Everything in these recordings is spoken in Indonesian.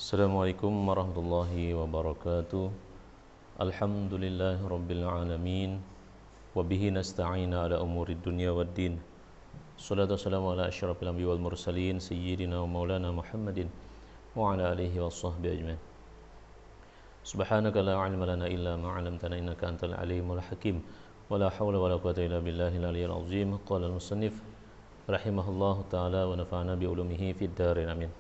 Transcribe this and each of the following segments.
Assalamualaikum warahmatullahi wabarakatuh. Alhamdulillahi rabbil alamin. Wabihi nasta'ina ala umurid dunya waddin. Salatu wassalamu ala asyrafil anbiya wal mursalin sayyidina wa maulana Muhammadin wa ala alihi wa sahbihi ajmain. Subhanaka la ilma lana illa ma 'allamtana innaka antal alimul hakim. Wa la hawla wa la quwwata illa billahil aliyyil azim. Qala al-musannif rahimahullahu taala wa nafa'ana bi ulumihi fid dharain amin.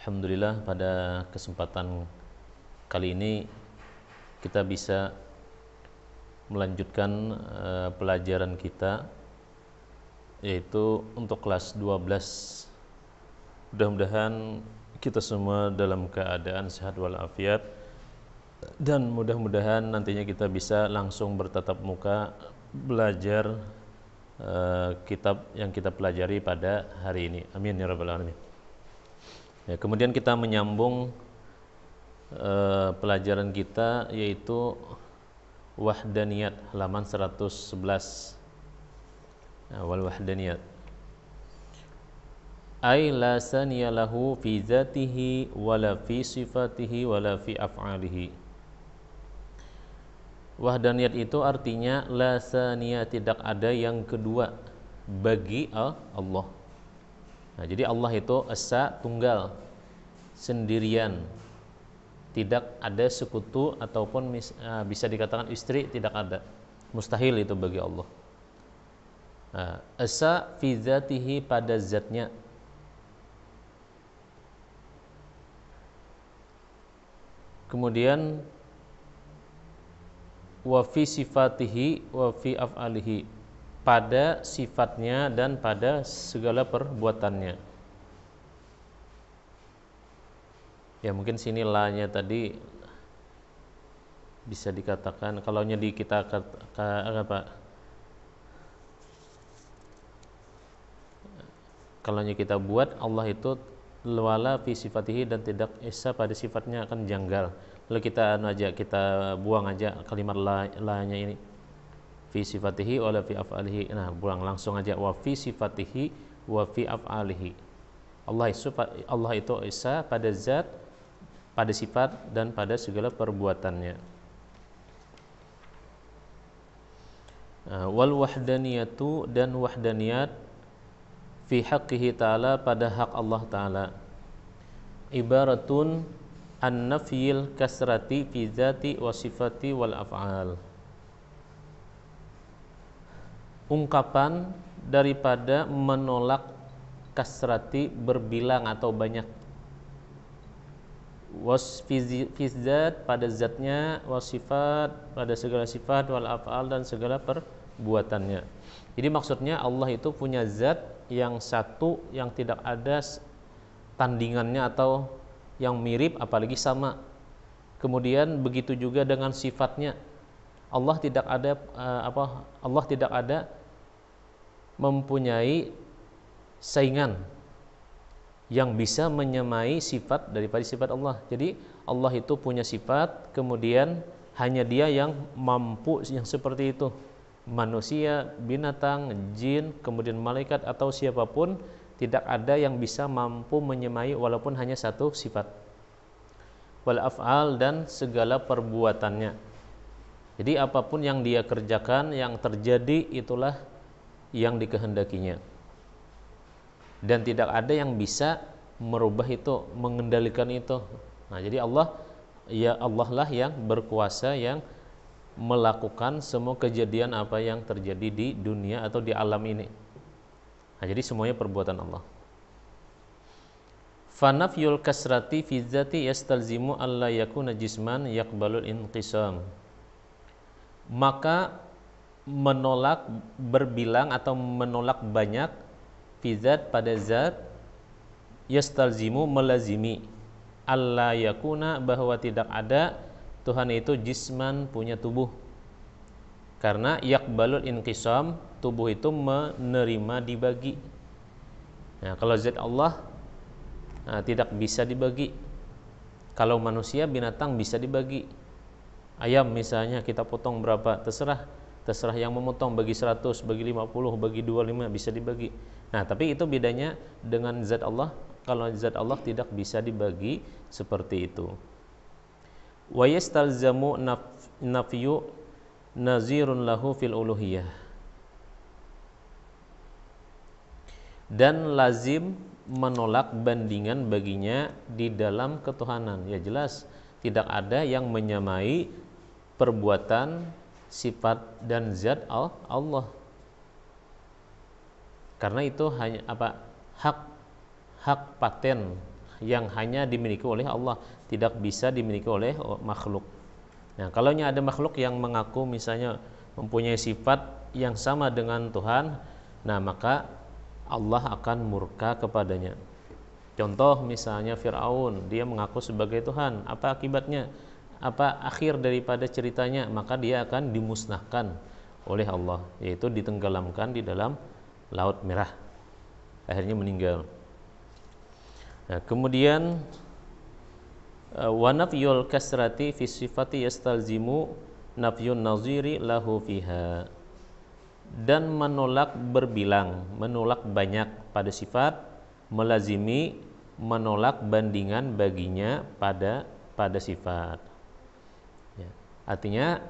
Alhamdulillah, pada kesempatan kali ini kita bisa melanjutkan pelajaran kita, yaitu untuk kelas 12. Mudah-mudahan kita semua dalam keadaan sehat walafiat, dan mudah-mudahan nantinya kita bisa langsung bertatap muka belajar kitab yang kita pelajari pada hari ini. Amin ya rabbal alamin. Ya, kemudian kita menyambung pelajaran kita, yaitu wahdaniyat, halaman 111. Wal wahdaniyat ay la saniya lahu fi zatihi wala fi sifatihi wala fi af'alihi. Wahdaniyat itu artinya la saniya, tidak ada yang kedua bagi Allah. Nah, jadi Allah itu esa, tunggal, sendirian, tidak ada sekutu ataupun bisa dikatakan istri, tidak ada, mustahil itu bagi Allah. Nah, esa fi zatihi, pada zatnya. Kemudian wa fi sifatihi wa fi af'alihi, pada sifatnya dan pada segala perbuatannya. Ya, mungkin sini la-nya tadi bisa dikatakan, kalau nya di kita apa? Kalau nya kita buat Allah itu wala fi sifatihi, dan tidak esa pada sifatnya, akan janggal. Lalu kita buang aja kalimat la-nya ini. Fi sifatihi wa la fi af'alihi. Nah, buang langsung aja wa fi sifatihi wa fi af'alihi. Allah itu esa pada zat, pada sifat, dan pada segala perbuatannya. Wal wahdaniyatu, dan wahdaniyat fi haqqihi ta'ala, pada hak Allah ta'ala, ibaratun an nafyil kasrati fi zati wa sifati wal af'al, ungkapan daripada menolak kasrati, berbilang atau banyak, wasfizat, pada zatnya, wasifat, pada segala sifat, wal af'al, dan segala perbuatannya. Jadi maksudnya Allah itu punya zat yang satu, yang tidak ada tandingannya atau yang mirip, apalagi sama. Kemudian begitu juga dengan sifatnya. Allah tidak ada mempunyai saingan yang bisa menyamai sifat daripada sifat Allah. Jadi Allah itu punya sifat, kemudian hanya Dia yang mampu yang seperti itu. Manusia, binatang, jin, kemudian malaikat atau siapapun, tidak ada yang bisa mampu menyamai walaupun hanya satu sifat. Wal af'al, dan segala perbuatannya. Jadi apapun yang Dia kerjakan, yang terjadi, itulah yang dikehendakinya. Dan tidak ada yang bisa merubah itu, mengendalikan itu. Nah, jadi Allah lah yang berkuasa, yang melakukan semua kejadian apa yang terjadi di dunia atau di alam ini. Nah, jadi semuanya perbuatan Allah. Fanafyul kasrati fi dzati yastalzimu alla yakuna jisman yaqbalul inqisam. Maka menolak berbilang atau menolak banyak, fi dzat, pada zat, yastalzimu, melazimi, alla yakuna, bahwa tidak ada Tuhan itu jisman, punya tubuh. Karena yaqbalul inqisam, tubuh itu menerima dibagi. Nah, kalau zat Allah tidak bisa dibagi. Kalau manusia, binatang bisa dibagi. Ayam misalnya kita potong berapa, terserah yang memotong, bagi 100, bagi 50, bagi 25, bisa dibagi. Nah, tapi itu bedanya dengan zat Allah. Kalau zat Allah tidak bisa dibagi seperti itu. Wa yastalzamu nafyu nazirun lahu fil uluhiyah. Dan lazim menolak bandingan baginya di dalam ketuhanan. Ya jelas tidak ada yang menyamai perbuatan, sifat dan zat Allah. Karena itu hanya hak paten yang hanya dimiliki oleh Allah, tidak bisa dimiliki oleh makhluk. Nah, kalau ada makhluk yang mengaku misalnya mempunyai sifat yang sama dengan Tuhan, nah maka Allah akan murka kepadanya. Contoh misalnya Fir'aun, dia mengaku sebagai Tuhan. Apa akibatnya? Apa akhir daripada ceritanya? Maka dia akan dimusnahkan oleh Allah, yaitu ditenggelamkan di dalam Laut Merah. Akhirnya meninggal. Nah, kemudian wa nafyul kasrati fi sifati yastalzimu nafyun naziri lahu fiha. Dan menolak berbilang, menolak banyak pada sifat, melazimi menolak bandingan baginya pada sifat. Ya. Artinya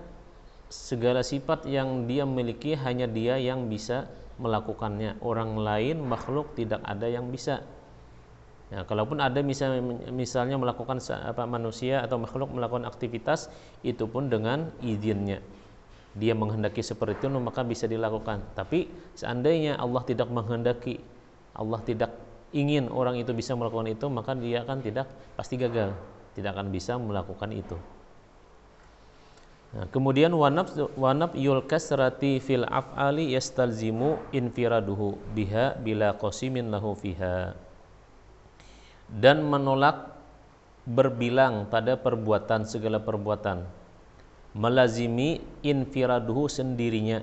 segala sifat yang dia miliki hanya dia yang bisa melakukannya. Orang lain, makhluk tidak ada yang bisa. Ya, kalaupun ada misalnya melakukan manusia atau makhluk melakukan aktivitas, itu pun dengan izinnya. Dia menghendaki seperti itu, maka bisa dilakukan. Tapi seandainya Allah tidak menghendaki, Allah tidak ingin orang itu bisa melakukan itu, maka dia akan pasti gagal, tidak akan bisa melakukan itu. Nah, kemudian wanab yul kasrati fil af'ali yastalzimu infiraduhu biha bila qasimin lahu fiha. Dan menolak berbilang pada perbuatan, segala perbuatan, melazimi infiraduhu sendirinya,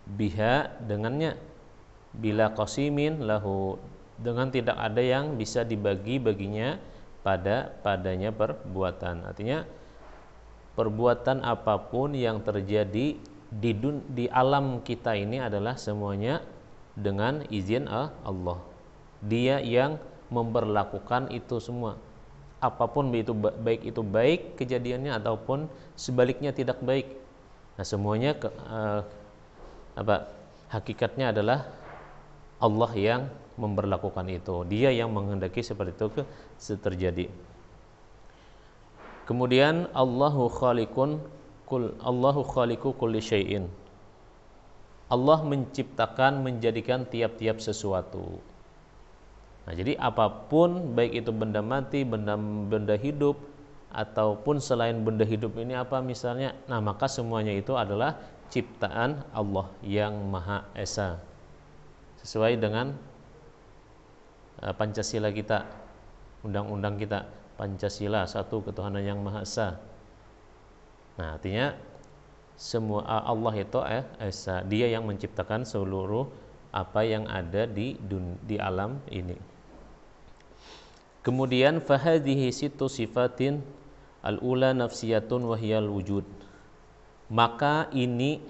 biha dengannya, bila qasimin lahu dengan tidak ada yang bisa dibagi baginya padanya perbuatan. Artinya perbuatan apapun yang terjadi di alam kita ini adalah semuanya dengan izin Allah. Dia yang memberlakukan itu semua. Apapun itu baik kejadiannya ataupun sebaliknya tidak baik. Nah, semuanya hakikatnya adalah Allah yang memberlakukan itu. Dia yang menghendaki seperti itu terjadi. Kemudian Allahu khaliqu kulli syai'in. Allah menciptakan, menjadikan tiap-tiap sesuatu. Nah, jadi apapun, baik itu benda mati, benda hidup, ataupun selain benda hidup ini misalnya, nah maka semuanya itu adalah ciptaan Allah yang Maha Esa. Sesuai dengan Pancasila kita, undang-undang kita, Pancasila, satu ketuhanan yang Maha Esa. Nah, artinya semua Allah itu Esa, Dia yang menciptakan seluruh apa yang ada di alam ini. Kemudian fahadhihi situ sifatin al-ula nafsiyatun wa hiyal wujud. Maka ini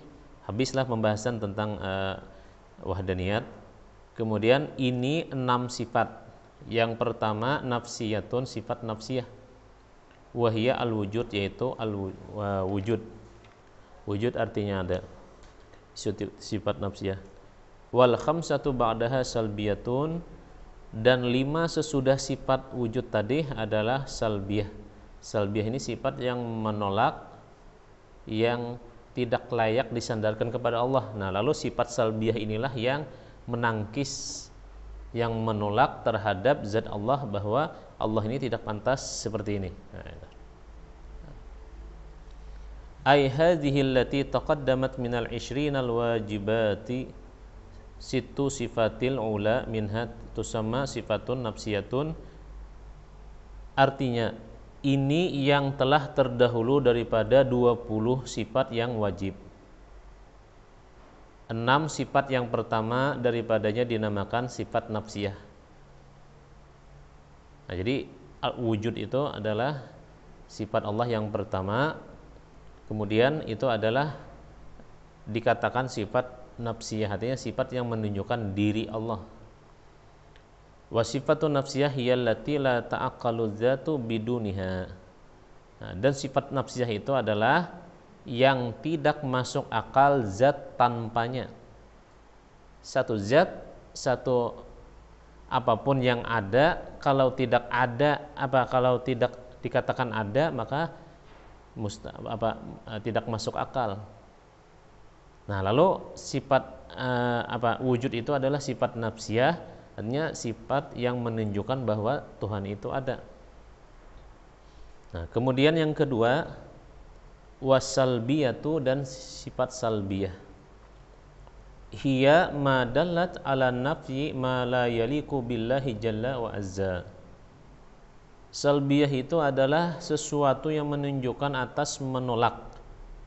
habislah pembahasan tentang wahdaniyat. Kemudian ini 6 sifat. Yang pertama nafsiyatun, sifat nafsiyah. Wa hiya al-wujud, yaitu al-wujud. Wujud artinya ada. Sifat nafsiyah. Wal khamsatu ba'daha salbiyatun. Dan 5 sesudah sifat wujud tadi adalah salbiyah. Salbiyah ini sifat yang menolak, yang tidak layak disandarkan kepada Allah. Nah, lalu sifat salbiyah inilah yang menangkis, yang menolak terhadap zat Allah, bahwa Allah ini tidak pantas seperti ini. Ai hadhihi allati taqaddamat minal 20 wajibati situ sifatil ula minha tusamma sifatun nafsiyatun. Artinya ini yang telah terdahulu daripada 20 sifat yang wajib. 6 sifat yang pertama daripadanya dinamakan sifat nafsiyah. Nah, jadi wujud itu adalah sifat Allah yang pertama. Kemudian itu adalah dikatakan sifat nafsiyah, artinya sifat yang menunjukkan diri Allah. Wa sifatun nafsiyah hiyallati la ta'aqqalu dzatu biduniha. Nah, dan sifat nafsiyah itu adalah yang tidak masuk akal zat tanpanya. Satu zat, satu apapun yang ada, kalau tidak dikatakan ada, maka tidak masuk akal. Nah, lalu sifat wujud itu adalah sifat nafsiyah, artinya sifat yang menunjukkan bahwa Tuhan itu ada. Nah, kemudian yang kedua, wasalbiyatu, dan sifat salbiyah. Hiya ma dallat ala nafyi ma la yaliku billahi jalla wa azza. Salbiyah itu adalah sesuatu yang menunjukkan atas menolak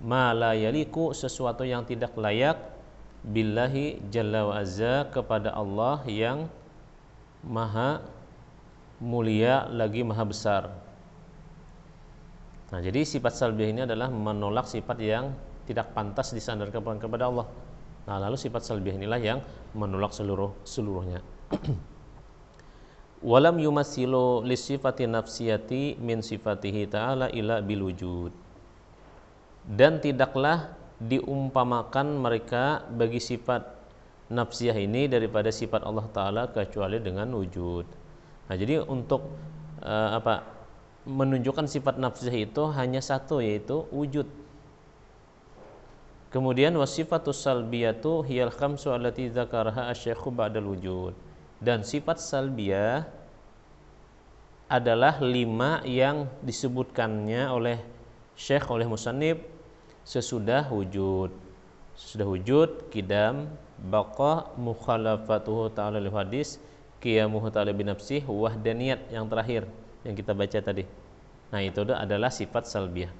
ma la yaliku, sesuatu yang tidak layak billahi jalla wa azza, kepada Allah yang maha mulia lagi maha besar. Nah, jadi sifat salbiyah ini adalah menolak sifat yang tidak pantas disandarkan kepada Allah. Nah, lalu sifat salbiyah inilah yang menolak seluruhnya. Walam yumassilu li sifati nafsiyati min sifatihi ta'ala ila bil wujud. Dan tidaklah diumpamakan mereka bagi sifat nafsiyah ini daripada sifat Allah Ta'ala kecuali dengan wujud. Nah, jadi untuk menunjukkan sifat nafsiyah itu hanya satu, yaitu wujud. Kemudian wasifatus salbiyatu hiyal khamsu allati dzakaraha asy-syaikhu ba'dal wujud. Dan sifat salbiyah adalah 5 yang disebutkannya oleh syekh, oleh musannif sesudah wujud. Sesudah wujud, qidam, baqa, mukhalafatuhu ta'ala lil hadis, qiyamuhu ta'ala bi nafsihi, wahdaniyat yang terakhir yang kita baca tadi. Nah, itu adalah sifat salbiyah.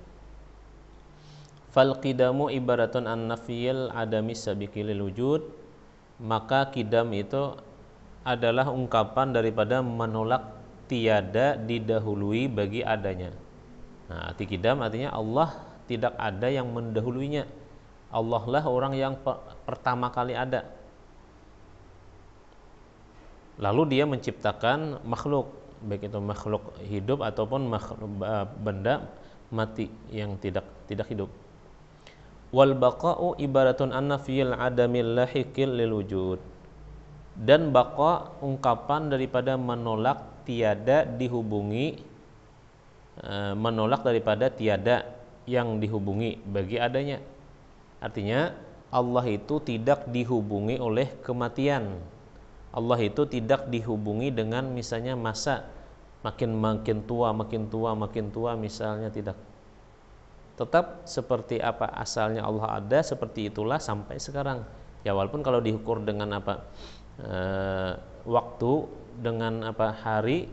Fal qidamu ibaratun an nafiyil adami sabiqi lil wujud. Maka qidam itu adalah ungkapan daripada menolak tiada didahului bagi adanya. Nah, arti qidam artinya Allah tidak ada yang mendahuluinya. Allah lah orang yang pertama kali ada. Lalu dia menciptakan makhluk, baik itu makhluk hidup ataupun benda mati yang tidak hidup. Wal baqa'u ibaratun an nafiyil adamil lahiqil lil wujud. Dan baqa ungkapan daripada menolak tiada dihubungi, menolak daripada tiada yang dihubungi bagi adanya. Artinya Allah itu tidak dihubungi oleh kematian. Allah itu tidak dihubungi dengan misalnya masa makin tua misalnya, tidak. Tetap seperti apa asalnya Allah ada, seperti itulah sampai sekarang. Ya, walaupun kalau diukur dengan waktu, dengan hari,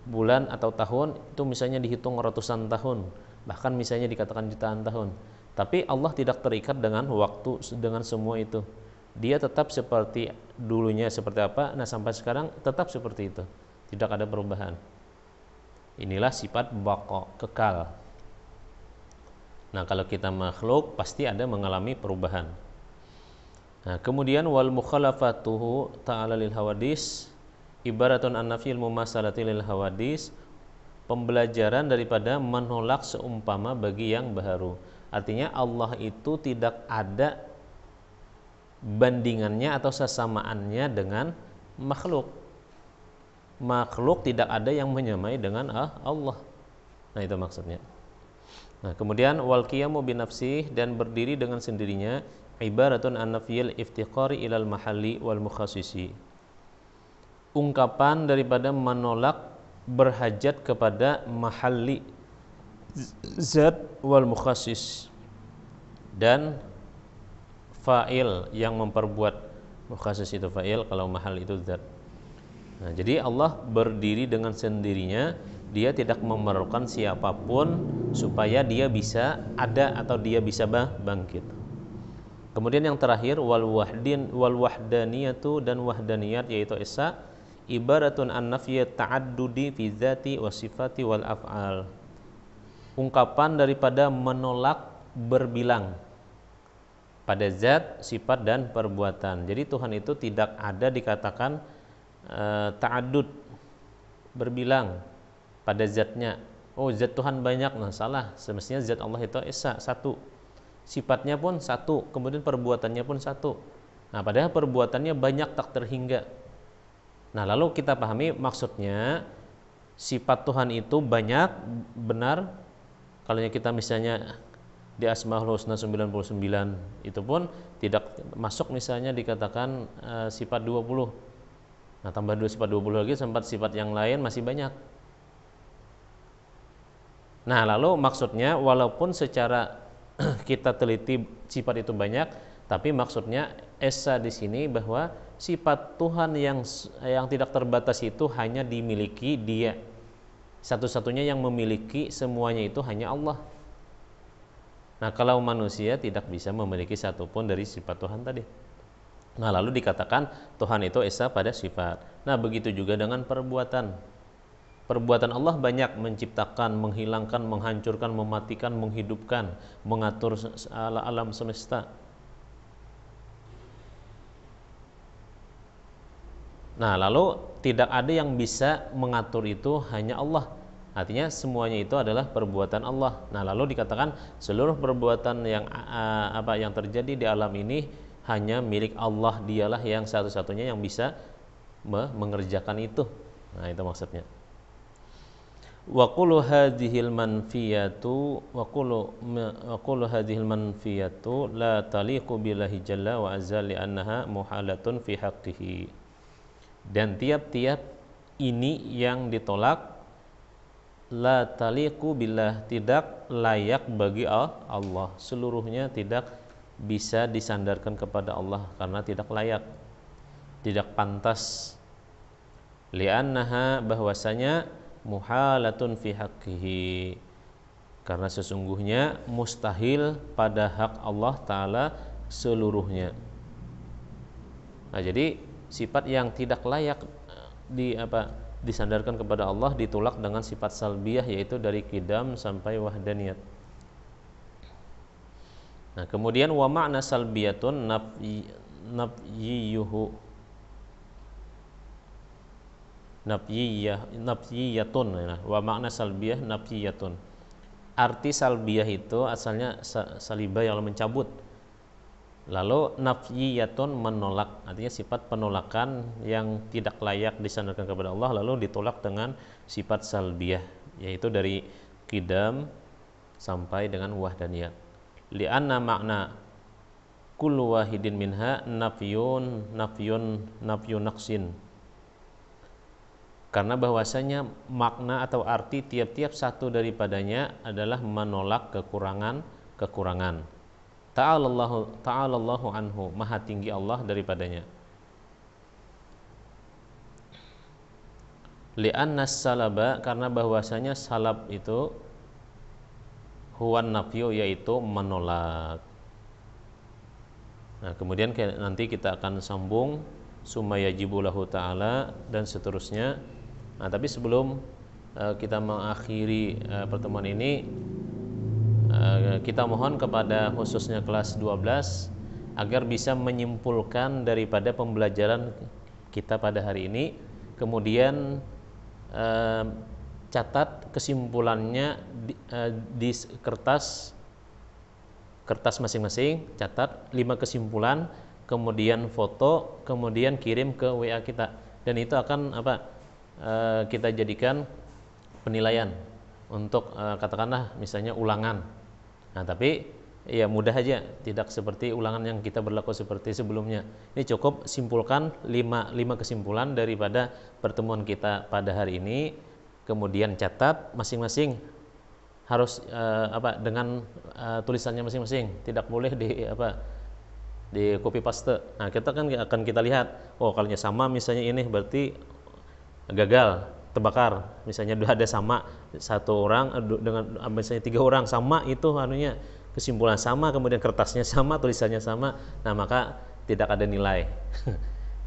bulan atau tahun, itu misalnya dihitung ratusan tahun, bahkan misalnya dikatakan jutaan tahun. Tapi Allah tidak terikat dengan waktu, dengan semua itu. Dia tetap seperti dulunya seperti apa, nah sampai sekarang tetap seperti itu. Tidak ada perubahan. Inilah sifat baqa, kekal. Nah, kalau kita makhluk pasti ada mengalami perubahan. Nah, kemudian wal mukhalafatuhu ta'ala lil hawadis ibaratun an nafyil mumasalati lil hawadis, pembelajaran daripada menolak seumpama bagi yang baharu. Artinya Allah itu tidak ada bandingannya atau sesamaannya dengan makhluk. Makhluk tidak ada yang menyamai dengan Allah. Nah, itu maksudnya. Nah, kemudian wal qiyamu bi nafsih, dan berdiri dengan sendirinya, ibaratun an nafyil iftiqari ilal mahalli wal mukhassisi. Ungkapan daripada menolak berhajat kepada mahalli, zat, wal mukhassis, dan fa'il yang memperbuat. Mukhassis itu fa'il, kalau mahal itu zat. Nah, jadi Allah berdiri dengan sendirinya, dia tidak memerlukan siapapun supaya dia bisa ada atau dia bisa bangkit. Kemudian yang terakhir wal wahdaniyatu, dan wahdaniyat yaitu esa, ibaratun an nafyi ta'addudi fi dzati wa sifati wal af'al. Ungkapan daripada menolak berbilang pada zat, sifat, dan perbuatan. Jadi Tuhan itu tidak ada dikatakan ta'addud, berbilang pada zatnya. Oh, zat Tuhan banyak. Nah, salah. Semestinya zat Allah itu esa, satu. Sifatnya pun satu, kemudian perbuatannya pun satu. Nah, padahal perbuatannya banyak tak terhingga. Nah, lalu kita pahami maksudnya sifat Tuhan itu banyak, benar. Kalau kita misalnya di Asmaul Husna 99 itu pun tidak masuk misalnya dikatakan sifat 20. Nah, tambah 2 sifat 20 lagi sempat sifat yang lain masih banyak. Nah, lalu maksudnya walaupun secara kita teliti sifat itu banyak, tapi maksudnya esa di sini bahwa sifat Tuhan yang tidak terbatas itu hanya dimiliki Dia. Satu-satunya yang memiliki semuanya itu hanya Allah. Nah, kalau manusia tidak bisa memiliki satupun dari sifat Tuhan tadi. Nah, lalu dikatakan Tuhan itu esa pada sifat. Nah, begitu juga dengan perbuatan. Perbuatan Allah banyak, menciptakan, menghilangkan, menghancurkan, mematikan, menghidupkan, mengatur alam semesta. Nah, lalu tidak ada yang bisa mengatur itu, hanya Allah. Artinya semuanya itu adalah perbuatan Allah. Nah, lalu dikatakan seluruh perbuatan yang terjadi di alam ini hanya milik Allah. Dialah yang satu-satunya yang bisa mengerjakan itu. Nah, itu maksudnya. Wa qulu hadhil manfiyatu la taliqu billahi jalla wa azza li annaha muhalatun fi haqqihi. Dan tiap-tiap ini yang ditolak, la taliqu billah, tidak layak bagi Allah, seluruhnya tidak bisa disandarkan kepada Allah karena tidak layak, tidak pantas. Li'annaha, bahwasanya muhalatun fi haqqihi, karena sesungguhnya mustahil pada hak Allah Ta'ala seluruhnya. Nah, jadi sifat yang tidak layak disandarkan kepada Allah ditolak dengan sifat salbiyah, yaitu dari qidam sampai wahdaniyat. Nah, kemudian wa ma'na salbiyatun nafyiyatun. Wa makna salbiyah nafyiyatun. Arti salbiyah itu asalnya salibah yang mencabut. Lalu nafyiyatun menolak, artinya sifat penolakan yang tidak layak disandarkan kepada Allah lalu ditolak dengan sifat salbiyah, yaitu dari qidam sampai dengan wahdaniyat. Li'anna makna kullu wahidin minha nafyun naqsin. Karena bahwasanya makna atau arti tiap-tiap satu daripadanya adalah menolak kekurangan. Ta'alallahu anhu, maha tinggi Allah daripadanya. Li'anna salaba, karena bahwasanya salab itu huwan nafyu, yaitu menolak. Nah, kemudian nanti kita akan sambung summa yajibu lahu ta'ala dan seterusnya. Nah, tapi sebelum kita mengakhiri pertemuan ini, kita mohon kepada khususnya kelas 12 agar bisa menyimpulkan daripada pembelajaran kita pada hari ini. Kemudian catat kesimpulannya di kertas masing-masing, catat 5 kesimpulan, kemudian foto, kemudian kirim ke WA kita, dan itu akan kita jadikan penilaian untuk katakanlah misalnya ulangan. Nah, tapi ya mudah aja, tidak seperti ulangan yang kita berlaku seperti sebelumnya. Ini cukup simpulkan 5 kesimpulan daripada pertemuan kita pada hari ini, kemudian catat masing-masing harus dengan tulisannya masing-masing, tidak boleh di copy paste. Nah, kita akan kita lihat, oh kalau sama misalnya ini berarti gagal, terbakar. Misalnya ada sama satu orang dengan misalnya 3 orang sama, itu kesimpulan sama, kemudian kertasnya sama, tulisannya sama, nah maka tidak ada nilai.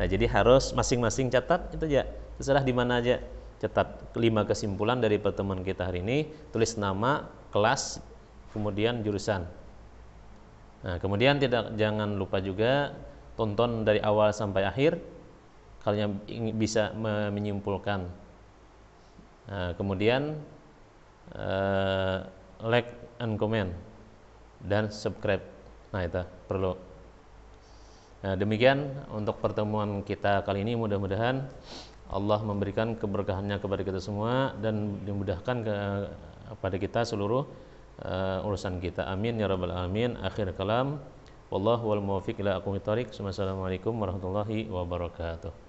Nah, jadi harus masing-masing catat itu aja, terserah di mana aja, catat 5 kesimpulan dari pertemuan kita hari ini, tulis nama, kelas, kemudian jurusan. Nah, kemudian jangan lupa juga tonton dari awal sampai akhir. kalian bisa menyimpulkan. Nah, kemudian like and comment dan subscribe. Nah, itu perlu. Nah, demikian untuk pertemuan kita kali ini, mudah-mudahan Allah memberikan keberkahannya kepada kita semua dan dimudahkan kepada kita seluruh urusan kita. Amin ya rabbal alamin. Akhir kalam, wallahu wal muwaffiq ila aqwamit thoriq. Wassalamualaikum warahmatullahi wabarakatuh.